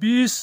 20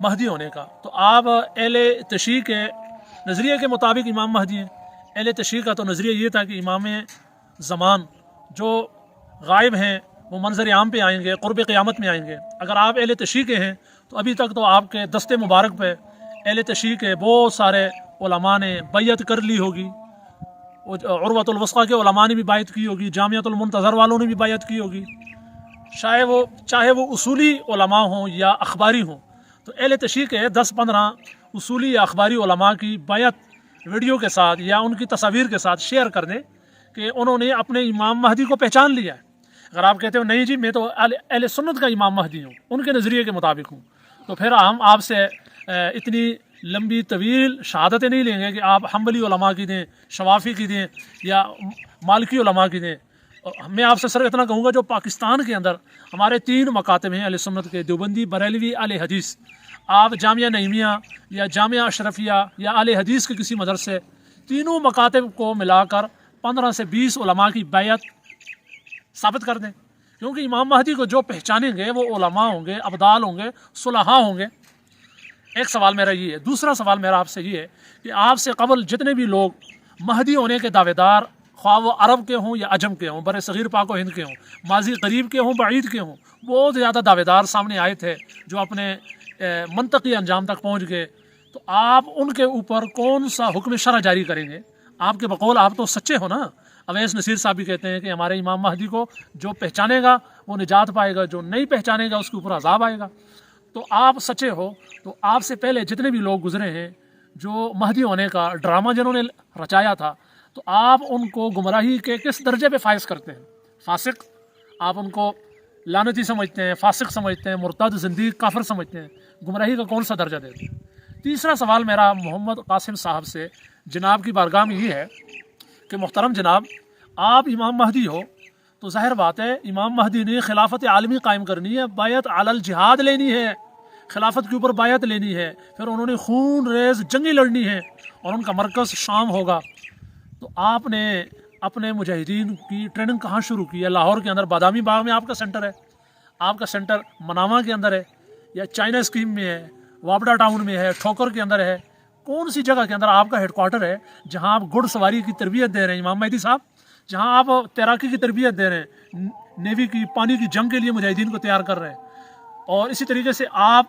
مہدی ہونے کا، تو آپ اہل تشیع کے نظریے کے مطابق امام مہدی ہیں۔ اہل تشیع کا تو نظریہ یہ تھا کہ امام زمان جو غائب ہیں وہ منظر عام پہ آئیں گے، قرب قیامت میں آئیں گے۔ اگر آپ اہل تشیع کے ہیں تو ابھی تک تو آپ کے دست مبارک پہ اہل تشیع کے بہت سارے علماء نے بیعت کر لی ہوگی، عروۃ الوثقیٰ کے علماء نے بھی بیعت کی ہوگی، جامعۃ المنتظر والوں نے بھی بیعت کی ہوگی، چاہے وہ اصولی علماء ہوں یا اخباری ہوں۔ تو اہل تشیع کے 10-15 اصولی یا اخباری علماء کی بیعت ویڈیو کے ساتھ یا ان کی تصاویر کے ساتھ شیئر کر دیں کہ انہوں نے اپنے امام مہدی کو پہچان لیا ہے۔ اگر آپ کہتے ہو نہیں جی میں تو اہل سنت کا امام مہدی ہوں، ان کے نظریے کے مطابق ہوں، تو پھر ہم آپ سے اتنی لمبی طویل شہادتیں نہیں لیں گے کہ آپ حنبلی علماء کی دیں، شوافی کی دیں یا مالکی علماء کی دیں۔ میں آپ سے صرف اتنا کہوں گا جو پاکستان کے اندر ہمارے 3 مکاتب ہیں اہل سنت کے، دیوبندی، بریلوی، اہل حدیث۔ آپ جامعہ نعیمیہ یا جامعہ اشرفیہ یا اہل حدیث کے کسی مدرسے، تینوں مکاتب کو ملا کر 15 سے 20 علماء کی بیعت ثابت کر دیں، کیونکہ امام مہدی کو جو پہچانیں گے وہ علماء ہوں گے، ابدال ہوں گے، صلحاء ہوں گے۔ ایک سوال میرا یہ ہے۔ دوسرا سوال میرا آپ سے یہ ہے کہ آپ سے قبل جتنے بھی لوگ مہدی ہونے کے دعوے دار، خواہ وہ عرب کے ہوں یا عجم کے ہوں، بر صغیر پاک و ہند کے ہوں، ماضی قریب کے ہوں، بعید کے ہوں، بہت زیادہ دعوے دار سامنے آئے تھے جو اپنے منطقی انجام تک پہنچ گئے، تو آپ ان کے اوپر کون سا حکم شرع جاری کریں گے؟ آپ کے بقول آپ تو سچے ہو نا۔ اویس نصیر صاحب بھی کہتے ہیں کہ ہمارے امام مہدی کو جو پہچانے گا وہ نجات پائے گا، جو نہیں پہچانے گا اس کے اوپر عذاب آئے گا۔ تو آپ سچے ہو تو آپ سے پہلے جتنے بھی لوگ گزرے ہیں جو مہدی ہونے کا ڈرامہ جنہوں نے رچایا تھا، تو آپ ان کو گمراہی کے کس درجے پہ فائز کرتے ہیں؟ فاسق، آپ ان کو لعنتی سمجھتے ہیں، فاسق سمجھتے ہیں، مرتد، زندیق، کافر سمجھتے ہیں، گمراہی کا کون سا درجہ دیتے ہیں؟ تیسرا سوال میرا محمد قاسم صاحب سے جناب کی بارگاہ میں یہ ہے کہ محترم جناب، آپ امام مہدی ہو تو ظاہر بات ہے امام مہدی نے خلافت عالمی قائم کرنی ہے، بیعت علی الجہاد لینی ہے، خلافت کے اوپر بیعت لینی ہے، پھر انہوں نے خون ریز جنگی لڑنی ہے اور ان کا مرکز شام ہوگا۔ تو آپ نے اپنے مجاہدین کی ٹریننگ کہاں شروع کی ہے؟ لاہور کے اندر بادامی باغ میں آپ کا سینٹر ہے، آپ کا سینٹر منامہ کے اندر ہے یا چائنا اسکیم میں ہے، وابڈا ٹاؤن میں ہے، ٹھوکر کے اندر ہے؟ کون سی جگہ کے اندر آپ کا ہیڈ کوارٹر ہے جہاں آپ گھڑ سواری کی تربیت دے رہے ہیں امام مہدی صاحب، جہاں آپ تیراکی کی تربیت دے رہے ہیں، نیوی کی پانی کی جنگ کے لیے مجاہدین کو تیار کر رہے ہیں؟ اور اسی طریقے سے آپ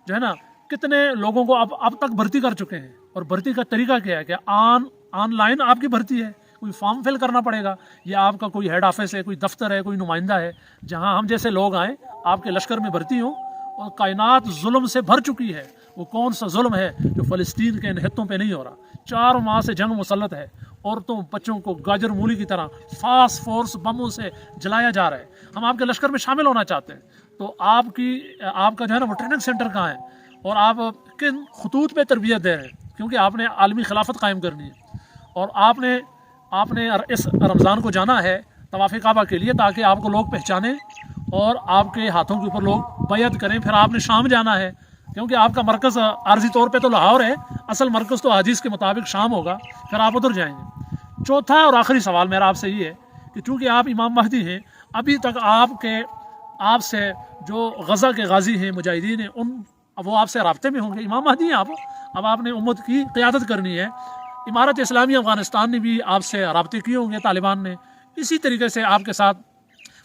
جو ہے نا کتنے لوگوں کو اب تک بھرتی کر چکے ہیں، اور بھرتی کا طریقہ کیا ہے کہ آن لائن آپ کی بھرتی ہے، کوئی فارم فل کرنا پڑے گا، یا آپ کا کوئی ہیڈ آفس ہے، کوئی دفتر ہے، کوئی نمائندہ ہے جہاں ہم جیسے لوگ آئیں آپ کے لشکر میں بھرتی ہوں؟ اور کائنات ظلم سے بھر چکی ہے، وہ کون سا ظلم ہے جو فلسطین کے نہتوں پہ نہیں ہو رہا؟ 4 ماہ سے جنگ مسلط ہے، عورتوں بچوں کو گاجر مولی کی طرح فاسٹ فورس بموں سے جلایا جا رہا ہے۔ ہم آپ کے لشکر میں شامل ہونا چاہتے ہیں، تو آپ کا جو ہے نا وہ ٹریننگ سینٹر کہاں ہے اور آپ کن خطوط پہ تربیت دے رہے ہیں؟ کیونکہ آپ نے عالمی خلافت قائم کرنی ہے، اور آپ نے اس رمضان کو جانا ہے طواف کعبہ کے لیے تاکہ آپ کو لوگ پہچانیں اور آپ کے ہاتھوں کے اوپر لوگ بیعت کریں۔ پھر آپ نے شام جانا ہے کیونکہ آپ کا مرکز عارضی طور پہ تو لاہور ہے، اصل مرکز تو حدیث کے مطابق شام ہوگا، پھر آپ ادھر جائیں گے۔ چوتھا اور آخری سوال میرا آپ سے یہ ہے کہ چونکہ آپ امام مہدی ہیں، ابھی تک آپ سے جو غزہ کے غازی ہیں، مجاہدین ہیں، وہ آپ سے رابطے میں ہوں گے، امام مہدی ہیں آپ، اب آپ نے امت کی قیادت کرنی ہے۔ امارت اسلامی افغانستان نے بھی آپ سے رابطے کیے ہوں گے، طالبان نے، اسی طریقے سے آپ کے ساتھ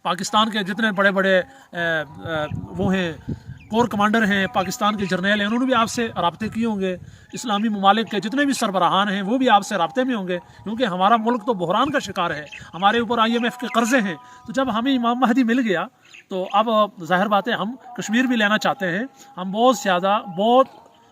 پاکستان کے جتنے بڑے بڑے وہ ہیں کور کمانڈر ہیں، پاکستان کے جرنیل ہیں، انہوں نے بھی آپ سے رابطے کیے ہوں گے، اسلامی ممالک کے جتنے بھی سربراہان ہیں وہ بھی آپ سے رابطے میں ہوں گے، کیونکہ ہمارا ملک تو بحران کا شکار ہے، ہمارے اوپر IMF کے قرضے ہیں۔ تو جب ہمیں امام مہدی مل گیا تو اب ظاہر بات ہے ہم کشمیر بھی لینا چاہتے ہیں، ہم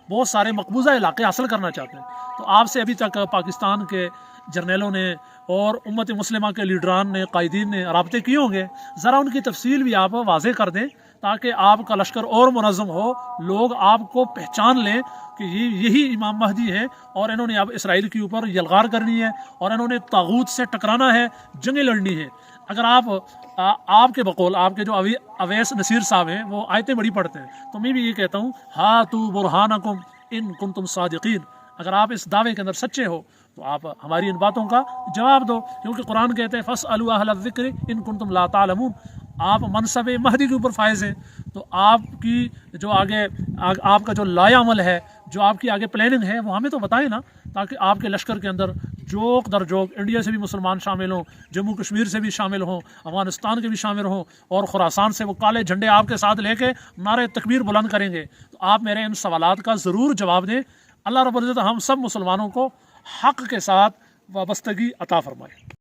بہت سارے مقبوضہ علاقے حاصل کرنا چاہتے ہیں۔ تو آپ سے ابھی تک پاکستان کے جرنیلوں نے اور امت مسلمہ کے لیڈران نے، قائدین نے رابطے کیے ہوں گے، ذرا ان کی تفصیل بھی آپ واضح کر دیں تاکہ آپ کا لشکر اور منظم ہو، لوگ آپ کو پہچان لیں کہ یہی امام مہدی ہیں، اور انہوں نے اب اسرائیل کے اوپر یلغار کرنی ہے اور انہوں نے طاغوت سے ٹکرانا ہے، جنگیں لڑنی ہے۔ اگر آپ کے بقول، آپ کے جو اویس نصیر صاحب ہیں وہ آیتیں بڑی پڑھتے ہیں، تو میں بھی یہ کہتا ہوں ہاتوا برہانکم ان کنتم صادقین، اگر آپ اس دعوے کے اندر سچے ہو تو آپ ہماری ان باتوں کا جواب دو، کیونکہ قرآن کہتے ہیں فاسألوا اہل الذکر ان کنتم لا تعلمون، آپ منصب مہدی کے اوپر فائز ہیں، تو آپ کی جو آگے آپ کا جو لایا عمل ہے، جو آپ کی آگے پلاننگ ہے، وہ ہمیں تو بتائیں نا، تاکہ آپ کے لشکر کے اندر جوک در جوک انڈیا سے بھی مسلمان شامل ہوں، جموں کشمیر سے بھی شامل ہوں، افغانستان کے بھی شامل ہوں، اور خراسان سے وہ کالے جھنڈے آپ کے ساتھ لے کے نعرے تکبیر بلند کریں گے۔ تو آپ میرے ان سوالات کا ضرور جواب دیں۔ اللہ رب العزت ہم سب مسلمانوں کو حق کے ساتھ وابستگی عطا فرمائے۔